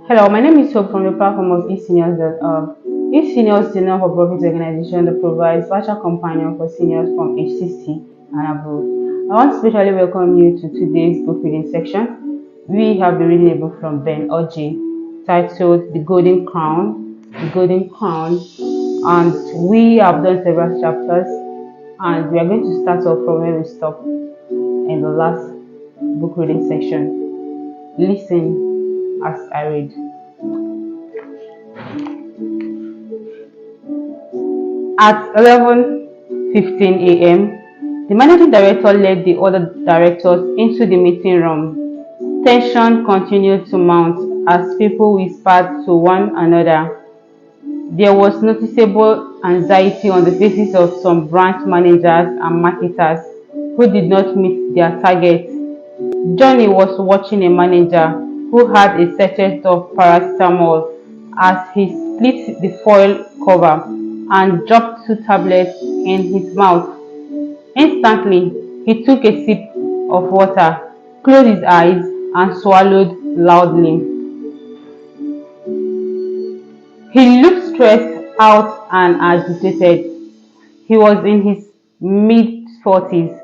Hello, my name is Hope from the platform of eSeniors.org. eSeniors is a non-for-profit organization that provides virtual companion for seniors from age 60 and above. I want to specially welcome you to today's book reading section. We have been reading a book from Ben Oji titled The Golden Crown. The Golden Crown, and we have done several chapters, and we are going to start off from where we stopped in the last book reading section. Listen as I read. At 11:15 a.m., the managing director led the other directors into the meeting room. Tension continued to mount as people whispered to one another. There was noticeable anxiety on the faces of some branch managers and marketers who did not meet their targets. Johnny was watching a manager who had a sachet of paracetamol as he split the foil cover and dropped 2 tablets in his mouth. Instantly, he took a sip of water, closed his eyes, and swallowed loudly. He looked stressed out and agitated. He was in his mid-40s,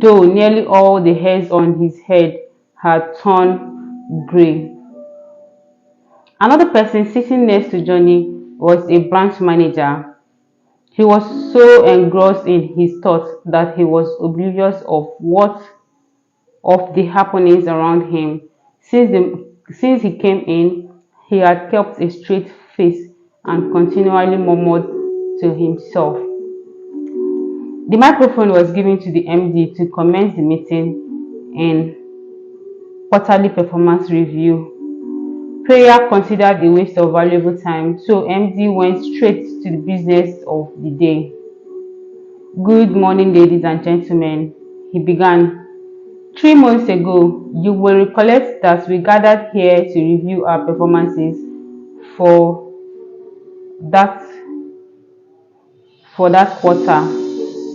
though nearly all the hairs on his head had turned gray. Another person sitting next to Johnny was a branch manager. He was so engrossed in his thoughts that he was oblivious of the happenings around him. Since he came in, he had kept a straight face and continually murmured to himself. The microphone was given to the MD to commence the meeting in quarterly performance review. Prayer considered a waste of valuable time, so MD went straight to the business of the day. Good morning, ladies and gentlemen, he began. 3 months ago, you will recollect that we gathered here to review our performances for that quarter.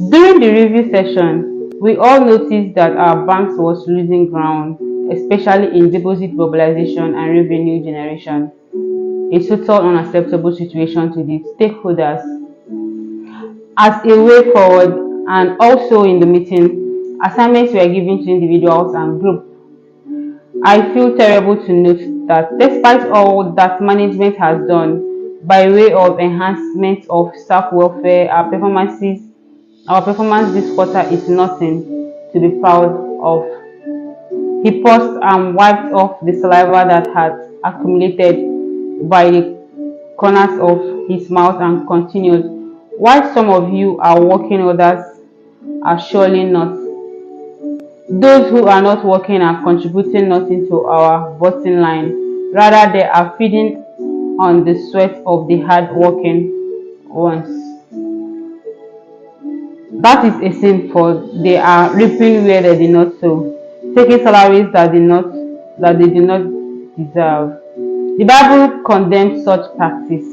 During the review session, we all noticed that our banks was losing ground, especially in deposit mobilization and revenue generation, a total unacceptable situation to the stakeholders. As a way forward, and also in the meeting, assignments were given to individuals and groups. I feel terrible to note that despite all that management has done by way of enhancement of staff welfare, our performance this quarter is nothing to be proud of. He paused and wiped off the saliva that had accumulated by the corners of his mouth and continued, while some of you are working, others are surely not. Those who are not working are contributing nothing to our bottom line. Rather, they are feeding on the sweat of the hard-working ones. That is a sin, for they are reaping where they did not sow, taking salaries that they do not deserve. The Bible condemns such practice.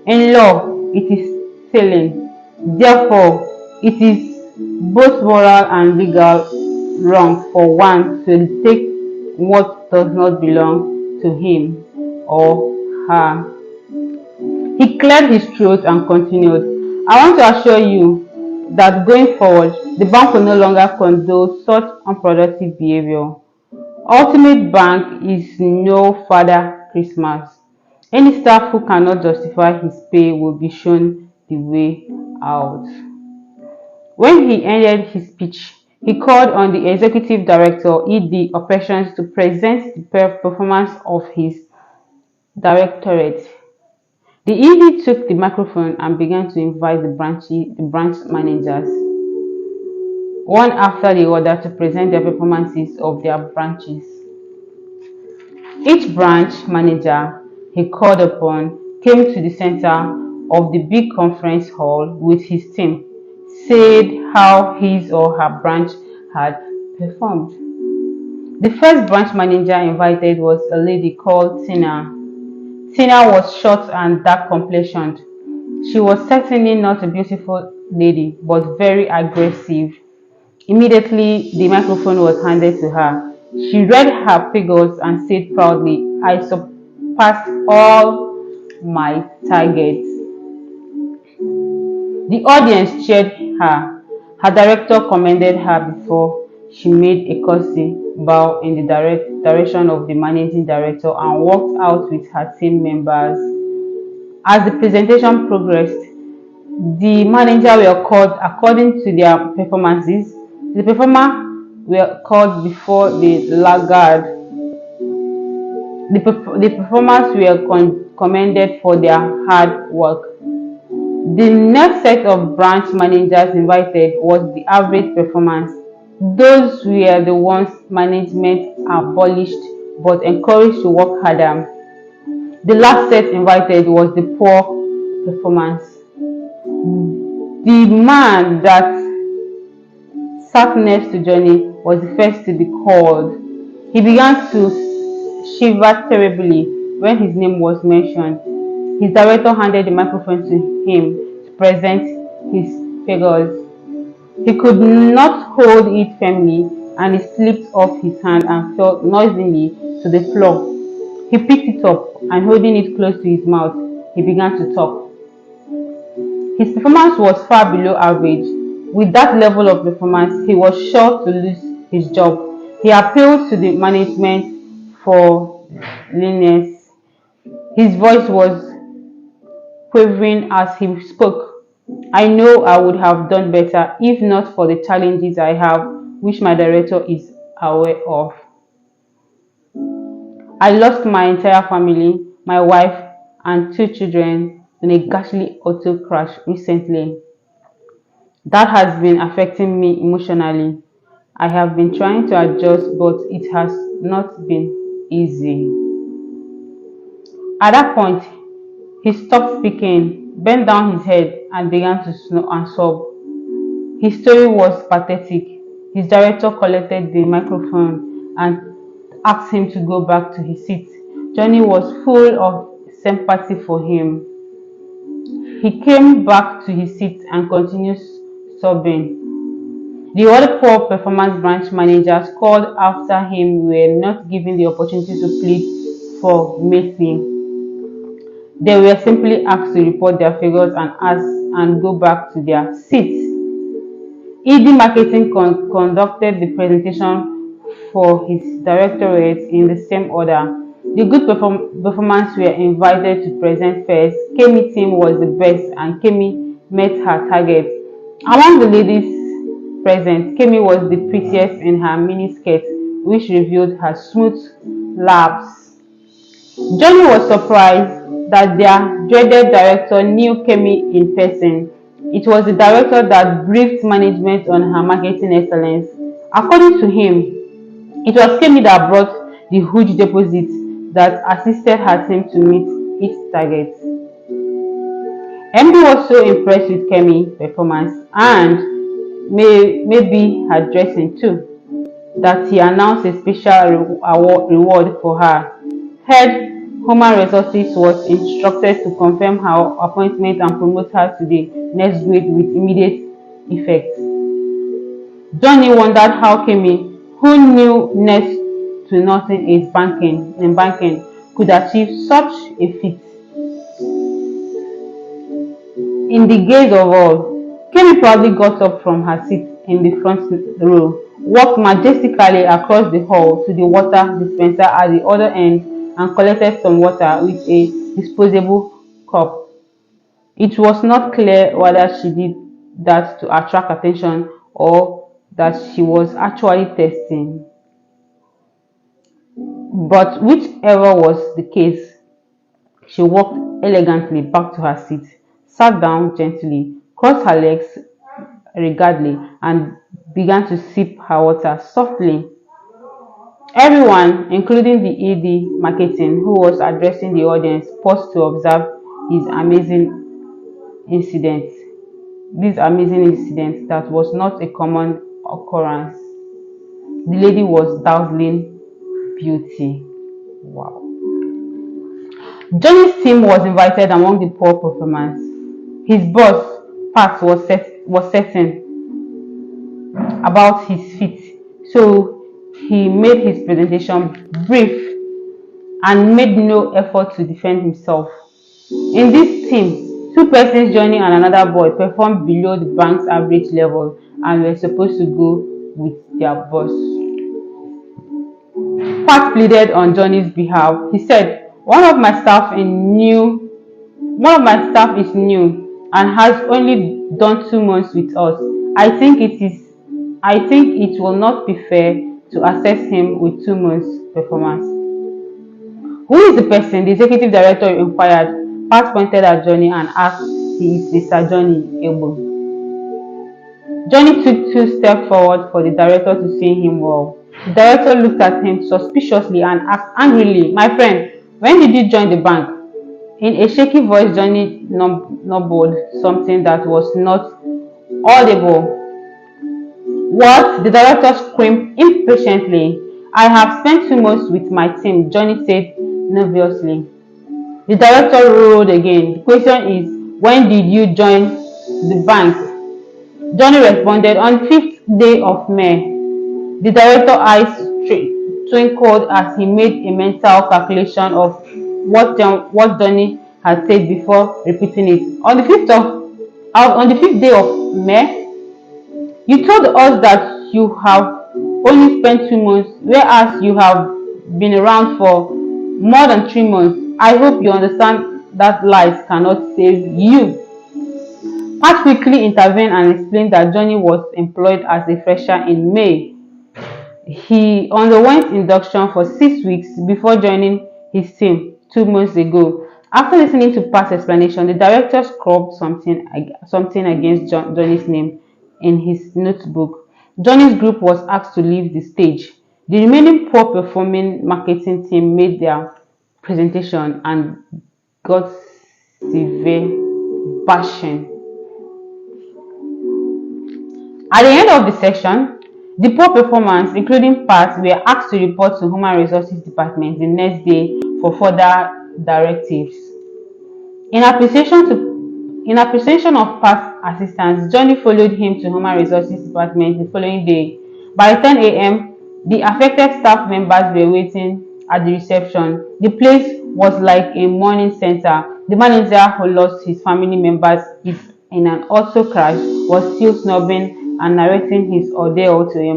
In law, it is stealing. Therefore, it is both moral and legal wrong for one to take what does not belong to him or her. He cleared his throat and continued, I want to assure you that going forward, the bank will no longer condone such unproductive behavior. Ultimate bank is no Father Christmas. Any staff who cannot justify his pay will be shown the way out. When he ended his speech, he called on the executive director, ED Operations, to present the performance of his directorate. The ED took the microphone and began to invite the branch managers, one after the other, to present their performances of their branches. Each branch manager he called upon came to the center of the big conference hall with his team, said how his or her branch had performed. The first branch manager invited was a lady called Tina. Tina was short and dark complexioned. She was certainly not a beautiful lady, but very aggressive. Immediately, the microphone was handed to her. She read her figures and said proudly, passed all my targets. The audience cheered her. Her director commended her before she made a courtesy bow in the direction of the managing director and walked out with her team members. As the presentation progressed, the manager were called according to their performances. The performer were called before the laggard. The performers were commended for their hard work. The next set of branch managers invited was the average performance. Those were the ones management abolished but encouraged to work harder. The last set invited was the poor performance. The man that sat next to Johnny was the first to be called. He began to shiver terribly when his name was mentioned. His director handed the microphone to him to present his figures. He could not hold it firmly, and it slipped off his hand and fell noisily to the floor. He picked it up and holding it close to his mouth, he began to talk. His performance was far below average. With that level of performance, he was sure to lose his job. He appealed to the management for leniency. His voice was quavering as he spoke. I know I would have done better if not for the challenges I have, which my director is aware of. I lost my entire family, my wife, and 2 children in a ghastly auto crash recently. That has been affecting me emotionally. I have been trying to adjust, but it has not been easy. At that point, he stopped speaking, bent down his head, and began to snore and sob. His story was pathetic. His director collected the microphone and asked him to go back to his seat. Johnny was full of sympathy for him. He came back to his seat and continued sobbing. The other poor performance branch managers called after him were not given the opportunity to plead for mercy. They were simply asked to report their figures and go back to their seats. ED Marketing conducted the presentation for his directorate in the same order. The good performers were invited to present first. Kemi team was the best and Kemi met her target. Among the ladies present, Kemi was the prettiest in her miniskirt, which revealed her smooth laps. Johnny was surprised that their dreaded director knew Kemi in person. It was the director that briefed management on her marketing excellence. According to him, it was Kemi that brought the huge deposit that assisted her team to meet its targets. MD was so impressed with Kemi's performance and maybe her dressing too, that he announced a special reward for her. Head Human Resources was instructed to confirm her appointment and promote her to the next grade with immediate effect. Johnny wondered how Kemi, who knew next to nothing in banking, could achieve such a feat. In the gaze of all, Kemi proudly got up from her seat in the front row, walked majestically across the hall to the water dispenser at the other end, and collected some water with a disposable cup. It was not clear whether she did that to attract attention or that she was actually testing. But whichever was the case, she walked elegantly back to her seat, sat down gently, crossed her legs regardless, and began to sip her water softly. Everyone, including the ED Marketing, who was addressing the audience, paused to observe this amazing incident that was not a common occurrence. The lady was dazzling beauty. Wow. Johnny's team was invited among the poor performers. His boss, Pat, was certain about his feat, so he made his presentation brief and made no effort to defend himself. In this team, two persons joining and another boy performed below the bank's average level and were supposed to go with their boss. Pat pleaded on Johnny's behalf. He said, One of my staff is new and has only done 2 months with us. I think it will not be fair to assess him with 2 months performance. Who is the person? The executive director inquired. Pat pointed at Johnny and asked, He is Mr. Johnny Ebo. Johnny took 2 steps forward for the director to see him well. The director looked at him suspiciously and asked angrily, My friend, when did you join the bank? In a shaky voice, Johnny mumbled something that was not audible. What? The director screamed impatiently. I have spent 2 months with my team, Johnny said nervously. The director roared again. The question is, when did you join the bank? Johnny responded, on the 5th day of May. The director's eyes twinkled as he made a mental calculation of what Johnny had said before repeating it. On the 5th day of May, you told us that you have only spent 2 months, whereas you have been around for more than 3 months. I hope you understand that lies cannot save you. Pat quickly intervened and explained that Johnny was employed as a fresher in May. He underwent induction for 6 weeks before joining his team 2 months ago. After listening to Pat's explanation, the director scrubbed something against Johnny's name in his notebook. Johnny's group was asked to leave the stage. The remaining poor-performing marketing team made their presentation and got severe bashing. At the end of the session, the poor performers, including Pat, were asked to report to Human Resources Department the next day for further directives. In appreciation of Pat's assistance, Johnny followed him to Human Resources Department the following day. By 10 a.m., the affected staff members were waiting at the reception. The place was like a mourning center. The manager, who lost his family members in an auto crash, was still snubbing and narrating his ordeal to a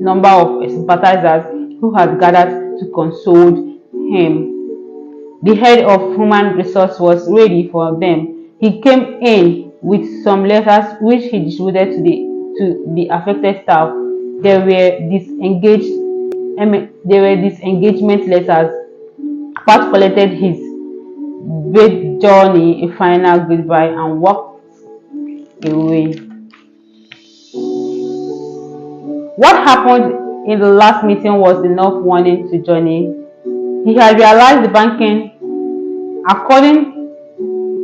number of sympathizers who had gathered to console him. The head of Human Resource was ready for them. He came in with some letters which he distributed to the affected staff. They were disengagement letters. Pat collected his, bade Johnny a final goodbye and walked away. What happened in the last meeting was enough warning to Johnny. He had realized the banking, according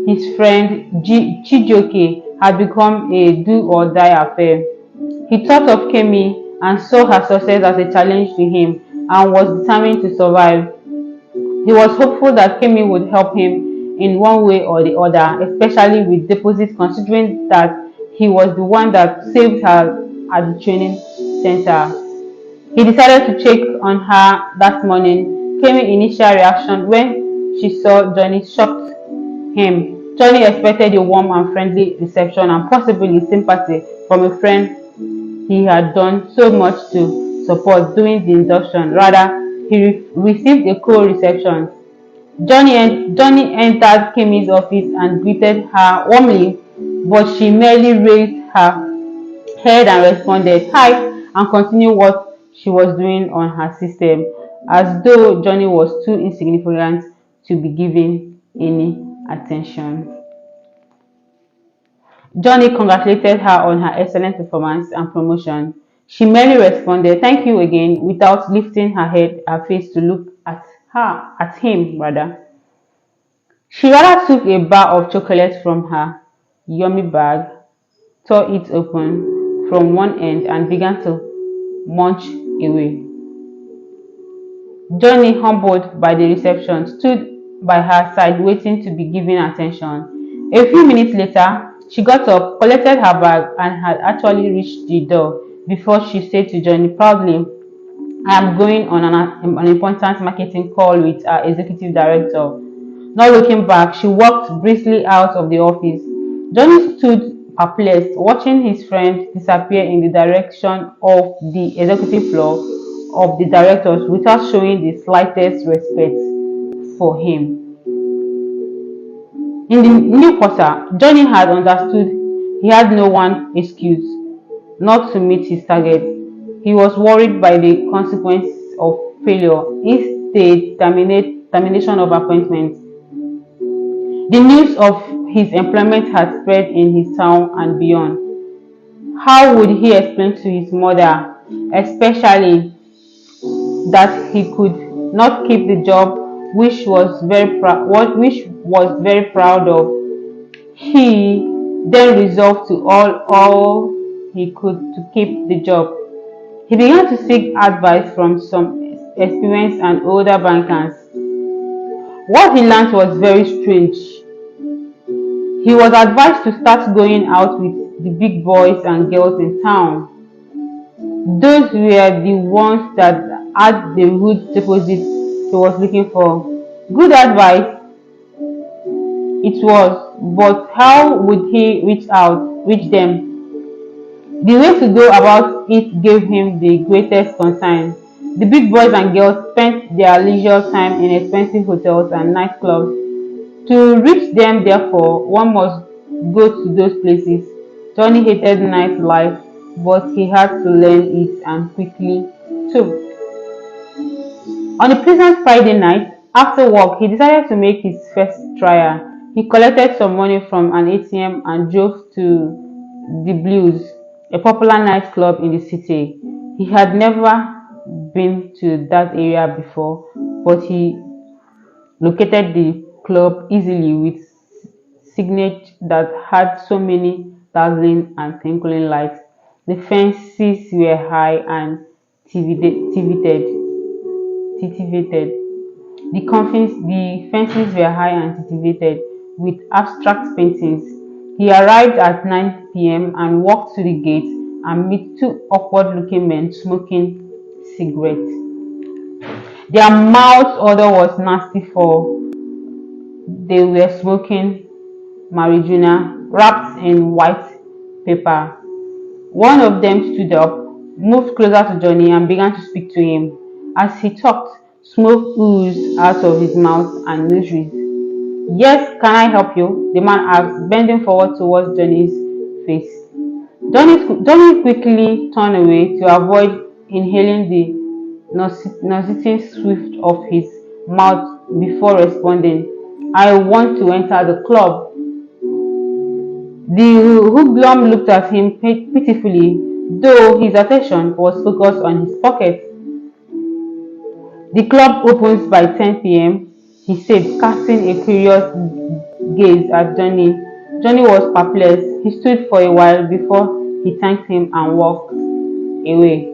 his friend Chijioke, had become a do-or-die affair. He thought of Kemi and saw her success as a challenge to him and was determined to survive. He was hopeful that Kemi would help him in one way or the other, especially with deposits, considering that he was the one that saved her at the training center. He decided to check on her that morning. Kemi's initial reaction when she saw Johnny shocked him. Johnny expected a warm and friendly reception and possibly sympathy from a friend he had done so much to support during the induction. Rather, he received a cold reception. Johnny entered Kemi's office and greeted her warmly, but she merely raised her head and responded, "Hi," and continued what she was doing on her system, as though Johnny was too insignificant to be given any attention. Johnny congratulated her on her excellent performance and promotion. She merely responded, "Thank you again," without lifting her face to look at him. She rather took a bar of chocolate from her yummy bag, tore it open from one end, and began to munch away. Johnny, humbled by the reception, stood by her side waiting to be given attention. A few minutes later, she got up, collected her bag, and had actually reached the door before she said to Johnny proudly, I am going on an important marketing call with our executive director. Not looking back, she walked briskly out of the office. Johnny stood perplexed, watching his friend disappear in the direction of the executive floor of the directors without showing the slightest respect for him. In the new quarter, Johnny had understood he had no one excuse not to meet his target. He was worried by the consequence of failure, instead termination of appointment. The news of his employment had spread in his town and beyond. How would he explain to his mother, especially that he could not keep the job which was very proud of? He then resolved to all he could to keep the job. He began to seek advice from some experienced and older bankers. What he learned was very strange. He was advised to start going out with the big boys and girls in town. Those were the ones that had the good deposit he was looking for. Good advice it was, but how would he reach them? The way to go about it gave him the greatest concern. The big boys and girls spent their leisure time in expensive hotels and nightclubs. To reach them, therefore, one must go to those places. Johnny hated nightlife, but he had to learn it and quickly too. On a pleasant Friday night, after work, he decided to make his first trial. He collected some money from an ATM and drove to the Blues, a popular nightclub in the city. He had never been to that area before, but he located the club easily with signage that had so many dazzling and twinkling lights. The fences were high and titivated. The fences were high and titivated with abstract paintings. He arrived at 9 p.m. and walked to the gate and met two awkward-looking men smoking cigarettes. Their mouth odor was nasty, for they were smoking marijuana wrapped in white paper. One of them stood up, moved closer to Johnny, and began to speak to him. As he talked, smoke oozed out of his mouth and nostrils. "Yes, can I help you?" the man asked, bending forward towards Johnny's face. Johnny quickly turned away to avoid inhaling the nauseating swift of his mouth before responding, "I want to enter the club." The hoodlum looked at him pitifully, though his attention was focused on his pocket. "The club opens by 10 p.m., he said, casting a curious gaze at Johnny. Johnny was perplexed. He stood for a while before he thanked him and walked away.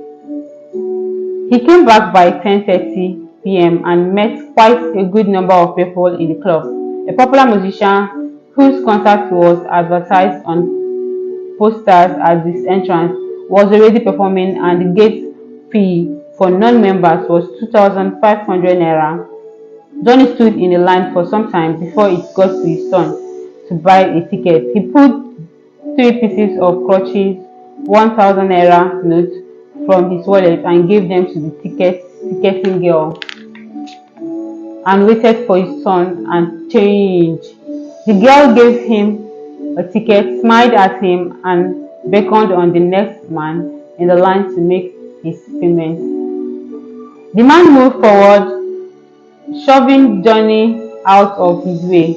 He came back by 10:30 p.m. and met quite a good number of people in the club. A popular musician whose concert was advertised on posters at this entrance was already performing, and the gate fee for non-members was 2,500 naira. Johnny stood in a line for some time before it got to his turn to buy a ticket. He pulled 3 pieces of crutches, 1,000 naira note from his wallet and gave them to the ticketing girl, and waited for his turn and change. The girl gave him a ticket, smiled at him, and beckoned on the next man in the line to make his payment. The man moved forward, shoving Johnny out of his way.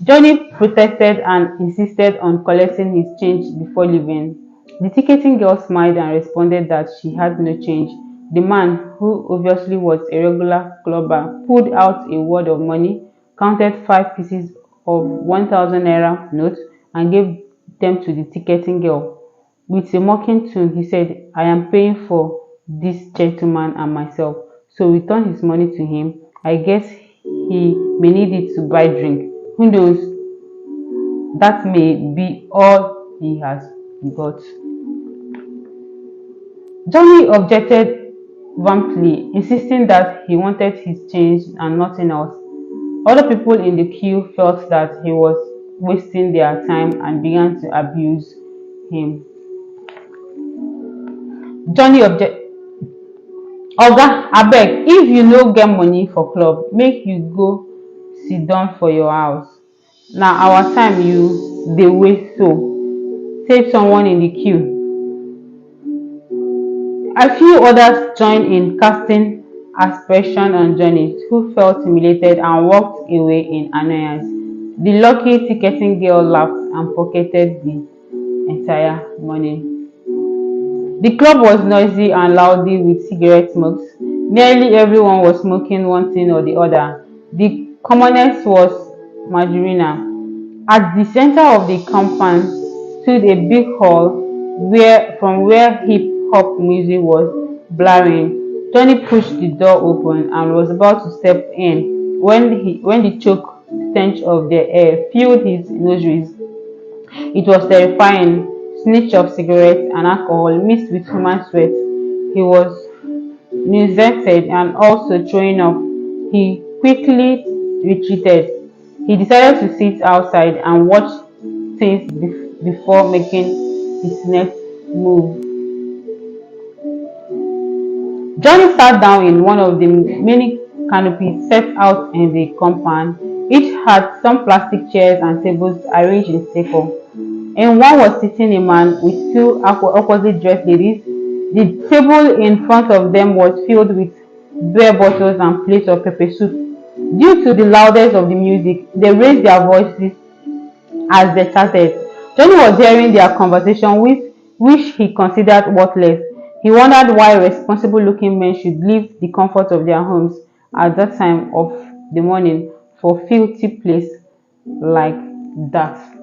Johnny protested and insisted on collecting his change before leaving. The ticketing girl smiled and responded that she had no change. The man, who obviously was a regular clubber, pulled out a wad of money, counted 5 pieces of 1,000 naira notes, and gave them to the ticketing girl. With a mocking tone, he said, "I am paying for this gentleman and myself." So returned his money to him. I guess he may need it to buy drink. Who knows? That may be all he has got. Johnny objected vamply, insisting that he wanted his change and nothing else. Other people in the queue felt that he was wasting their time and began to abuse him. Johnny object Oga, abeg, if you no get money for club, make you go sit down for your house. Na our time you dey waste so, said someone in the queue. A few others joined in casting aspersion on Johnny, who felt humiliated and walked away in annoyance. The lucky ticketing girl laughed and pocketed the entire money. The club was noisy and lousy with cigarette smokes. Nearly everyone was smoking one thing or the other. The commonest was marijuana. At the center of the compound stood a big hall from where hip hop music was blaring. Johnny pushed the door open and was about to step in when the choke stench of the air filled his nostrils. It was terrifying. Snitch of cigarettes and alcohol mixed with human sweat. He was nauseated and also throwing up. He quickly retreated. He decided to sit outside and watch things before making his next move. Johnny sat down in one of the many canopies set out in the compound. Each had some plastic chairs and tables arranged in circle. In one was sitting a man with two opposite dressed ladies. The table in front of them was filled with beer bottles and plates of pepper soup. Due to the loudness of the music, they raised their voices as they chatted. Johnny was hearing their conversation, which he considered worthless. He wondered why responsible-looking men should leave the comfort of their homes at that time of the morning for a filthy place like that.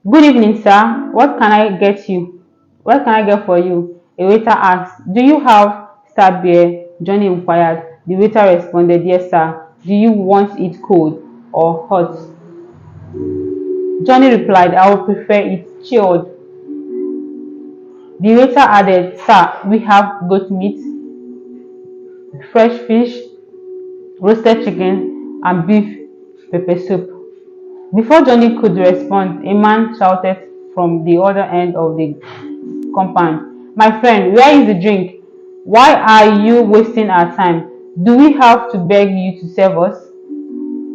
Good evening, sir. What can I get you? What can I get for you? A waiter asked. Do you have star beer? Johnny inquired. The waiter responded, yes, sir. Do you want it cold or hot? Johnny replied, I would prefer it chilled. The waiter added, sir, we have goat meat, fresh fish, roasted chicken, and beef pepper soup. Before Johnny could respond, a man shouted from the other end of the compound, my friend, where is the drink? Why are you wasting our time? Do we have to beg you to serve us?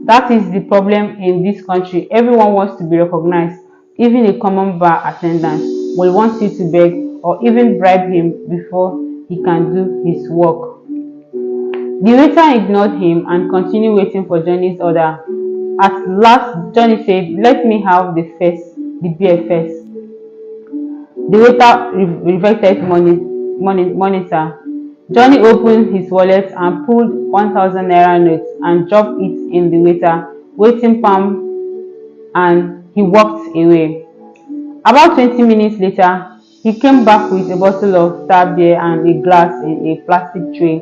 That is the problem in this country. Everyone wants to be recognized. Even a common bar attendant will want you to beg or even bribe him before he can do his work. The waiter ignored him and continued waiting for Johnny's order. At last, Johnny said, let me have the beer first. The waiter reverted money, sir. Johnny opened his wallet and pulled 1,000 naira notes and dropped it in the waiting palm, and he walked away. About 20 minutes later, he came back with a bottle of star beer and a glass in a plastic tray.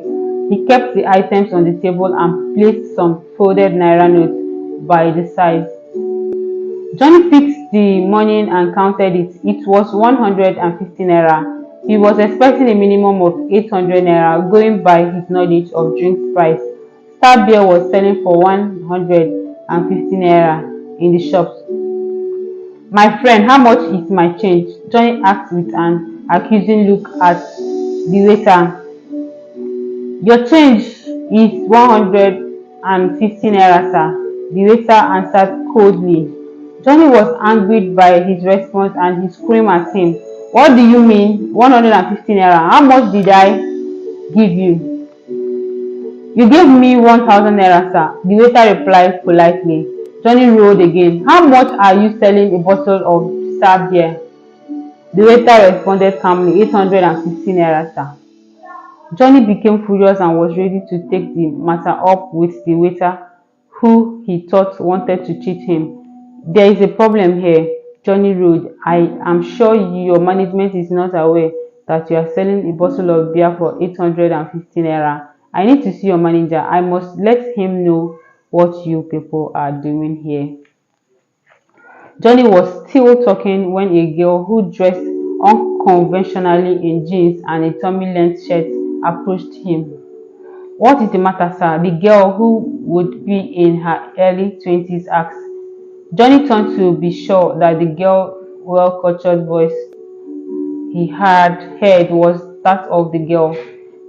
He kept the items on the table and placed some folded naira notes by the side. Johnny picked the money and counted it. It was 150 naira. He was expecting a minimum of 800 naira, going by his knowledge of drinks price. Star beer was selling for 150 naira in the shops. My friend, how much is my change? Johnny asked with an accusing look at the waiter. Your change is 150 naira, sir. The waiter answered coldly. Johnny was angered by his response and he screamed at him. What do you mean 150 naira? How much did I give you? You gave me 1,000 naira, sir. The waiter replied politely. Johnny roared again. How much are you selling a bottle of star beer? The waiter responded calmly, 850 naira, sir. Johnny became furious and was ready to take the matter up with the waiter, who he thought wanted to cheat him. There is a problem here, Johnny roared. I am sure your management is not aware that you are selling a bottle of beer for 850 naira. I need to see your manager. I must let him know what you people are doing here. Johnny was still talking when a girl who dressed unconventionally in jeans and a tummy-length shirt approached him. "What is the matter, sir?" the girl, who would be in her early 20s, asked. Johnny turned to be sure that the girl's well-cultured voice he had heard was that of the girl.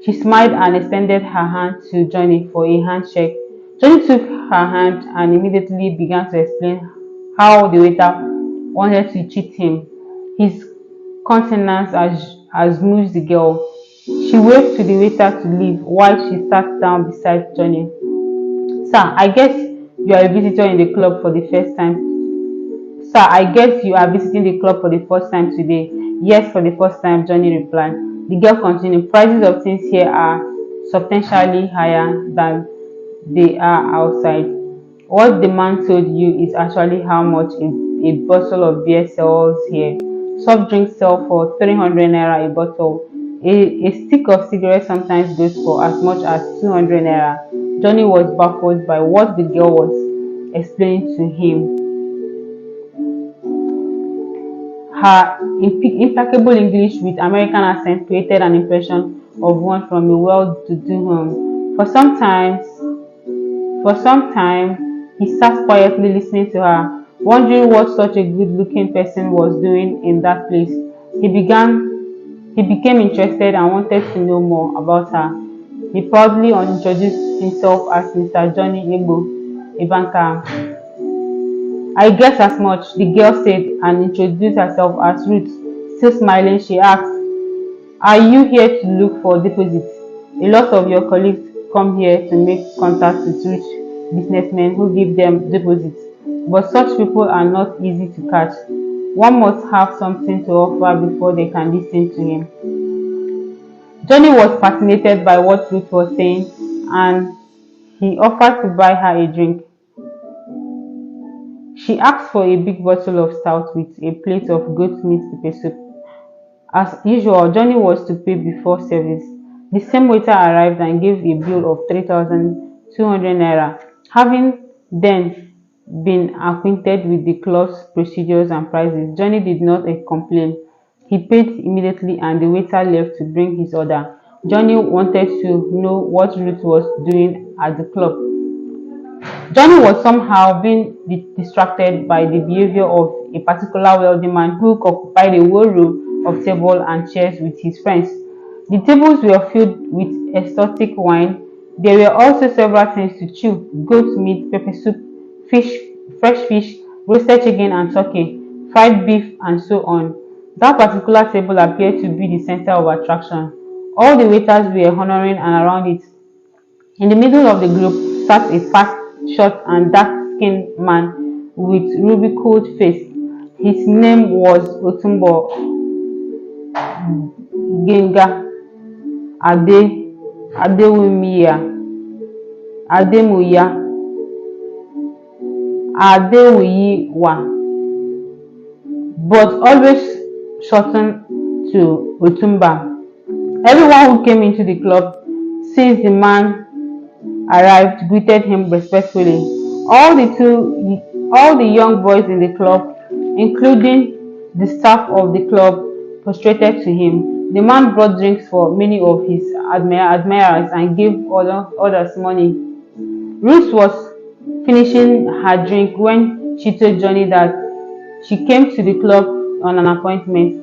She smiled and extended her hand to Johnny for a handshake. Johnny took her hand and immediately began to explain how the waiter wanted to cheat him. His countenance as moved the girl. She waved to the waiter to leave while she sat down beside Johnny. "Sir, I guess you are a visitor in the club for the first time Sir, I guess you are visiting the club for the first time today." "Yes, for the first time," Johnny replied. The girl continued, "Prices of things here are substantially higher than they are outside. What the man told you is actually how much a bottle of beer sells here. Soft drinks sell for 300 naira a bottle. A stick of cigarettes sometimes goes for as much as 200 naira. Johnny was baffled by what the girl was explaining to him. Her impeccable English with American accent created an impression of one from a well-to-do home. For some time, he sat quietly listening to her, wondering what such a good-looking person was doing in that place. He became interested and wanted to know more about her. He proudly introduced himself as Mr. Johnny Ebo, a banker. "I guess as much," the girl said, and introduced herself as Ruth. Still smiling, she asked, "Are you here to look for deposits? A lot of your colleagues come here to make contact with rich businessmen who give them deposits, but such people are not easy to catch. One must have something to offer before they can listen to him." Johnny was fascinated by what Ruth was saying, and he offered to buy her a drink. She asked for a big bottle of stout with a plate of goat meat pepper soup. As usual, Johnny was to pay before service. The same waiter arrived and gave a bill of 3,200 naira. Having then been acquainted with the club's procedures and prices, Johnny did not complain. He paid immediately and the waiter left to bring his order. Johnny wanted to know what Ruth was doing at the club. Johnny was somehow being distracted by the behavior of a particular wealthy man who occupied a whole row of tables and chairs with his friends. The tables were filled with exotic wine. There were also several things to chew: goat meat, pepper soup, fresh fish, roasted chicken and turkey, fried beef, and so on. That particular table appeared to be the center of attraction. All the waiters were honoring and around it. In the middle of the group sat a fat, short, and dark-skinned man with ruby-cold face. His name was Otumbo Genga Ade Adewumiya Ademuya Adewuyiwa, but always shortened to Otumba. Everyone who came into the club since the man arrived greeted him respectfully. All the young boys in the club, including the staff of the club, prostrated to him. The man brought drinks for many of his admirers and gave others money. Ruth was finishing her drink when she told Johnny that she came to the club on an appointment.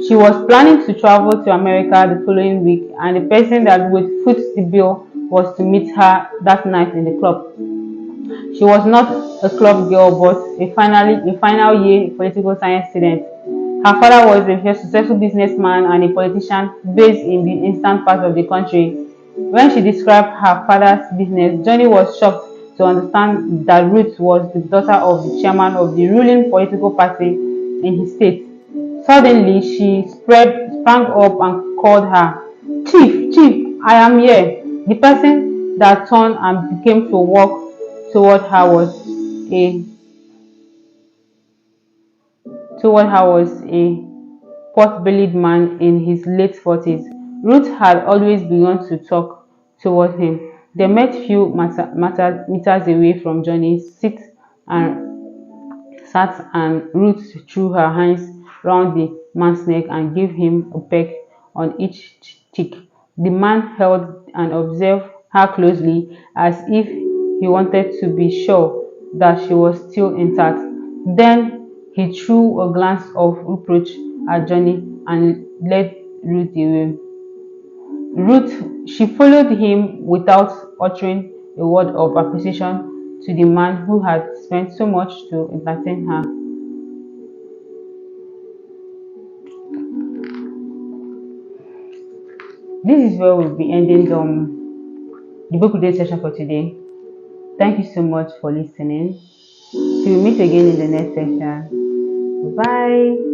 She was planning to travel to America the following week, and the person that would foot the bill was to meet her that night in the club. She was not a club girl, but a final year political science student. Her father was a successful businessman and a politician based in the eastern part of the country. When she described her father's business, Johnny was shocked to understand that Ruth was the daughter of the chairman of the ruling political party in his state. Suddenly, she sprang up and called her, Chief, I am here." The person that turned and began to walk toward her was a pot-bellied man in his late 40s. Ruth had always begun to talk toward him. They met few meters away from Johnny's seat and Ruth threw her hands round the man's neck and gave him a peck on each cheek. The man held and observed her closely as if he wanted to be sure that she was still intact. Then he threw a glance of reproach at Johnny and led Ruth away. Ruth, she followed him without uttering a word of appreciation to the man who had spent so much to entertain her. This is where we'll be ending the book reading session for today. Thank you so much for listening. Till we meet again in the next session. Bye.